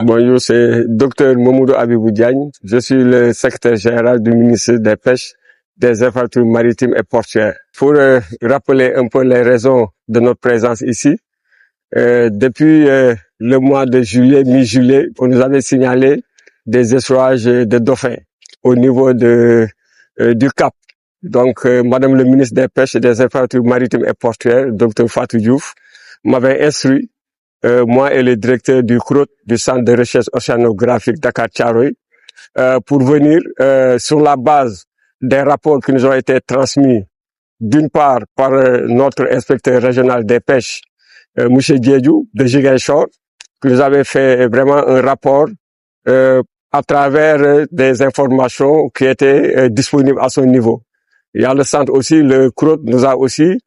Bonjour, c'est Dr Mamoudou Abibou Diagne. Je suis le secrétaire général du ministère des Pêches, des Infrastructures maritimes et portuaires. Pour rappeler un peu les raisons de notre présence ici, depuis le mois de juillet, mi-juillet, on nous avait signalé des échouages de dauphins au niveau du Cap. Donc, Madame le ministre des Pêches et des Infrastructures maritimes et portuaires, Dr Fatou Diouf, m'avait instruit, moi et le directeur du CROT, du Centre de recherche océanographique Dakar-Thiaroye, pour venir sur la base des rapports qui nous ont été transmis, d'une part par notre inspecteur régional des pêches, Monsieur Diédiou de Ziguinchor, qui nous avait fait vraiment un rapport à travers des informations qui étaient disponibles à son niveau. Il y a le centre aussi, le CROT nous a aussi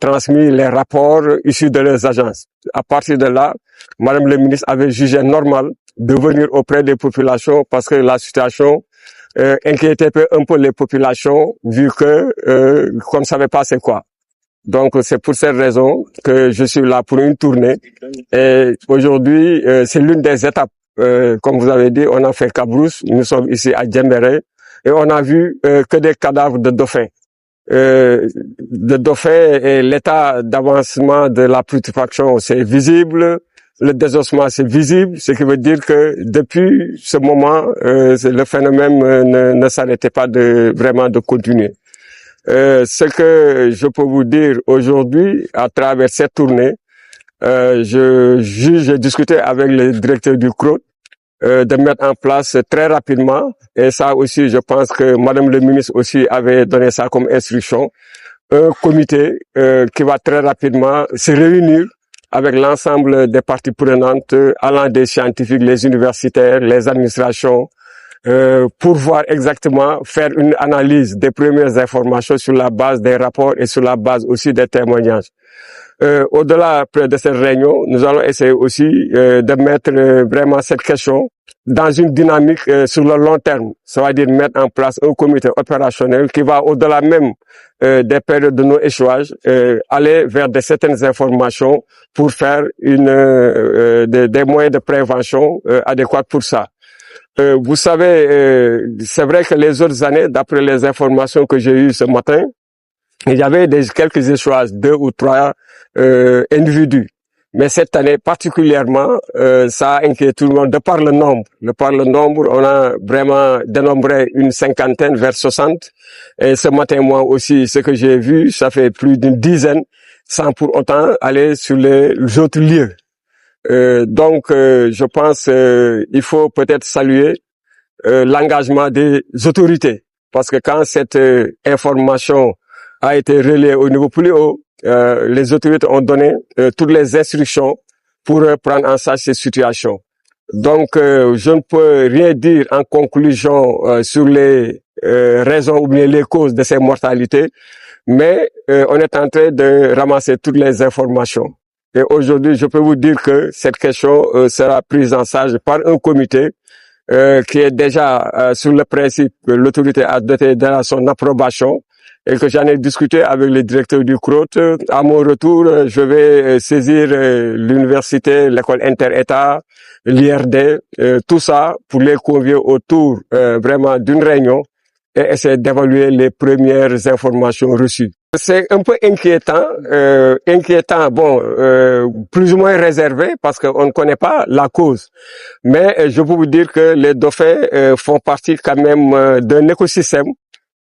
transmis les rapports issus de leurs agences. À partir de là, Madame le ministre avait jugé normal de venir auprès des populations parce que la situation inquiétait un peu les populations vu que qu'on ne savait pas c'est quoi. Donc c'est pour cette raison que je suis là pour une tournée. Et aujourd'hui, c'est l'une des étapes. Comme vous avez dit, on a fait Cabrousse, nous sommes ici à Djembéré et on a vu que des cadavres de dauphins. Et l'état d'avancement de la putréfaction, c'est visible. Le désossement, c'est visible, ce qui veut dire que depuis ce moment, le phénomène ne s'arrêtait pas vraiment de continuer. Ce que je peux vous dire aujourd'hui, à travers cette tournée, j'ai discuté avec le directeur du CROT de mettre en place très rapidement, et ça aussi, je pense que Madame le ministre aussi avait donné ça comme instruction, un comité qui va très rapidement se réunir avec l'ensemble des parties prenantes, allant des scientifiques, les universitaires, les administrations, pour voir exactement, faire une analyse des premières informations sur la base des rapports et sur la base aussi des témoignages. Au-delà de cette réunion, nous allons essayer aussi de mettre vraiment cette question dans une dynamique sur le long terme. Ça veut dire mettre en place un comité opérationnel qui va au-delà même des périodes de nos échouages, aller vers certaines informations pour faire des moyens de prévention adéquats pour ça. Vous savez, c'est vrai que les autres années, d'après les informations que j'ai eues ce matin, il y avait quelques échouages, 2 ou 3 individus. Mais cette année particulièrement, ça a inquiété tout le monde de par le nombre. Par le nombre, on a vraiment dénombré une cinquantaine vers 60. Et ce matin, moi aussi, ce que j'ai vu, ça fait plus d'une dizaine, sans pour autant aller sur les autres lieux. Donc, je pense il faut peut-être saluer l'engagement des autorités. Parce que quand cette information a été relayée au niveau plus haut, les autorités ont donné toutes les instructions pour prendre en charge ces situations. Donc, je ne peux rien dire en conclusion sur les raisons ou bien les causes de ces mortalités, mais on est en train de ramasser toutes les informations. Et aujourd'hui, je peux vous dire que cette question sera prise en charge par un comité qui est déjà sur le principe que l'autorité a doté de son approbation et que j'en ai discuté avec le directeur du CROT. À mon retour, je vais saisir l'université, l'école inter-État, l'IRD, tout ça pour les convier autour vraiment d'une réunion et essayer d'évaluer les premières informations reçues. C'est un peu inquiétant, plus ou moins réservé parce qu'on ne connaît pas la cause. Mais je peux vous dire que les dauphins font partie quand même d'un écosystème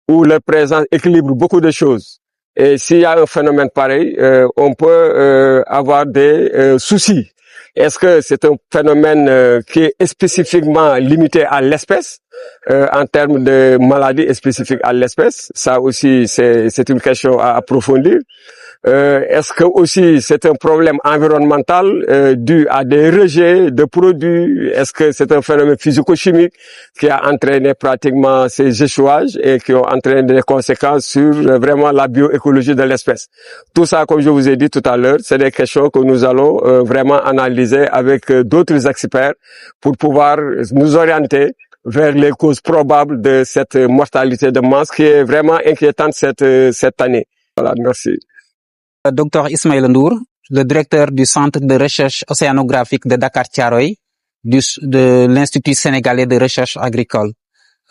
où leur présence équilibre beaucoup de choses. Et s'il y a un phénomène pareil, on peut avoir des soucis. Est-ce que c'est un phénomène qui est spécifiquement limité à l'espèce en termes de maladies spécifiques à l'espèce? Ça aussi, c'est une question à approfondir. Est-ce que aussi c'est un problème environnemental dû à des rejets de produits? Est-ce que c'est un phénomène physico-chimique qui a entraîné pratiquement ces échouages et qui ont entraîné des conséquences sur vraiment la bioécologie de l'espèce? Tout ça, comme je vous ai dit tout à l'heure, c'est des questions que nous allons vraiment analyser avec d'autres experts pour pouvoir nous orienter vers les causes probables de cette mortalité de masse qui est vraiment inquiétante cette année. Voilà, merci. Dr Ismaïla Ndour, le directeur du Centre de recherche océanographique de Dakar-Thiaroye. de l'Institut sénégalais de recherche agricole.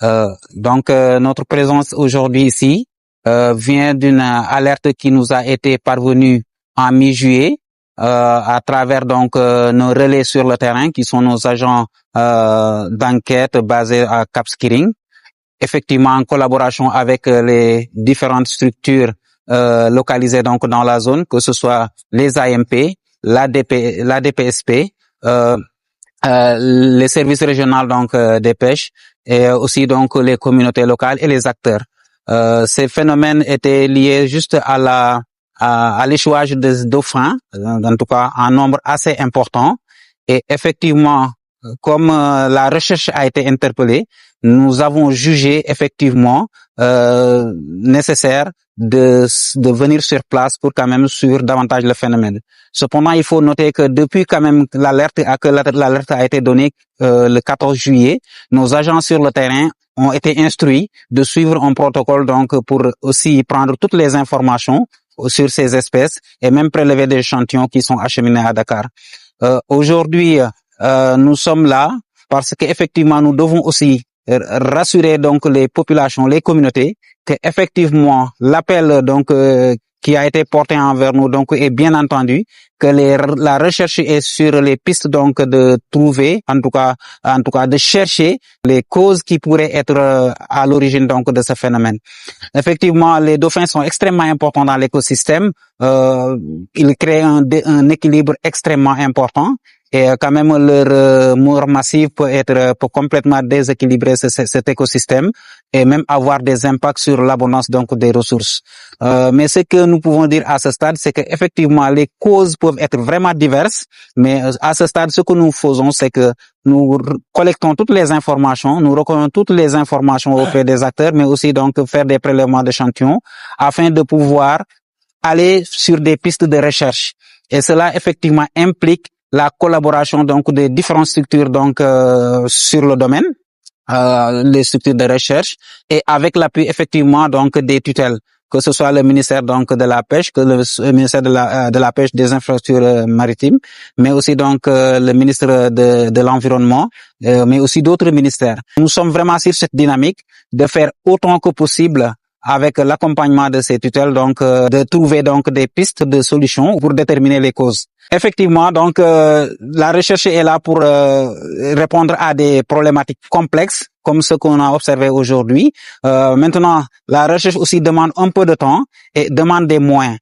Notre présence aujourd'hui ici vient d'une alerte qui nous a été parvenue en mi-juillet à travers nos relais sur le terrain qui sont nos agents d'enquête basés à Cap Skirring, effectivement en collaboration avec les différentes structures localisées donc dans la zone, que ce soit les AMP, l'ADPSP, les services régionaux des pêches et aussi donc les communautés locales et les acteurs. Ces phénomènes étaient liés juste à l'échouage des dauphins, en tout cas en nombre assez important. Et effectivement, comme la recherche a été interpellée, nous avons jugé effectivement nécessaire de venir sur place pour quand même suivre davantage le phénomène. Cependant, il faut noter que depuis quand même l'alerte a été donnée le 14 juillet, nos agents sur le terrain ont été instruits de suivre un protocole donc pour aussi prendre toutes les informations sur ces espèces et même prélever des échantillons qui sont acheminés à Dakar. Aujourd'hui, nous sommes là parce qu'effectivement nous devons aussi rassurer donc les populations, les communautés, que effectivement l'appel qui a été porté envers nous est bien entendu, que la recherche est sur les pistes de trouver, en tout cas de chercher les causes qui pourraient être à l'origine de ce phénomène. Effectivement, les dauphins sont extrêmement importants dans l'écosystème. Ils créent un équilibre extrêmement important. Et quand même leur mort massive peut complètement déséquilibrer cet écosystème et même avoir des impacts sur l'abondance des ressources. Mais ce que nous pouvons dire à ce stade, c'est que effectivement les causes peuvent être vraiment diverses, mais à ce stade ce que nous faisons, c'est que nous collectons toutes les informations, nous recueillons toutes les informations auprès des acteurs, mais aussi faire des prélèvements d'échantillons afin de pouvoir aller sur des pistes de recherche. Et cela effectivement implique la collaboration des différentes structures sur le domaine, les structures de recherche, et avec l'appui effectivement des tutelles, que ce soit le ministère de la pêche, que le ministère de la pêche des infrastructures maritimes, mais aussi le ministre de l'environnement, mais aussi d'autres ministères. Nous sommes vraiment sur cette dynamique de faire autant que possible avec l'accompagnement de ces tutelles, de trouver des pistes de solutions pour déterminer les causes. Effectivement, la recherche est là pour répondre à des problématiques complexes, comme ce qu'on a observé aujourd'hui. Maintenant, la recherche aussi demande un peu de temps et demande des moyens.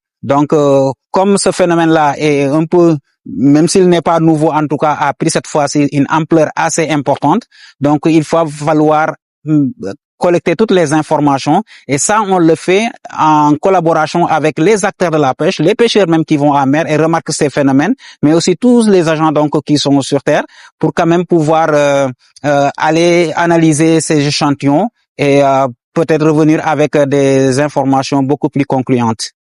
Comme ce phénomène-là est un peu, même s'il n'est pas nouveau, en tout cas, a pris cette fois-ci une ampleur assez importante. Donc, il va falloir collecter toutes les informations, et ça on le fait en collaboration avec les acteurs de la pêche, les pêcheurs même qui vont à mer et remarquent ces phénomènes, mais aussi tous les agents qui sont sur terre pour quand même pouvoir aller analyser ces échantillons et peut-être revenir avec des informations beaucoup plus concluantes.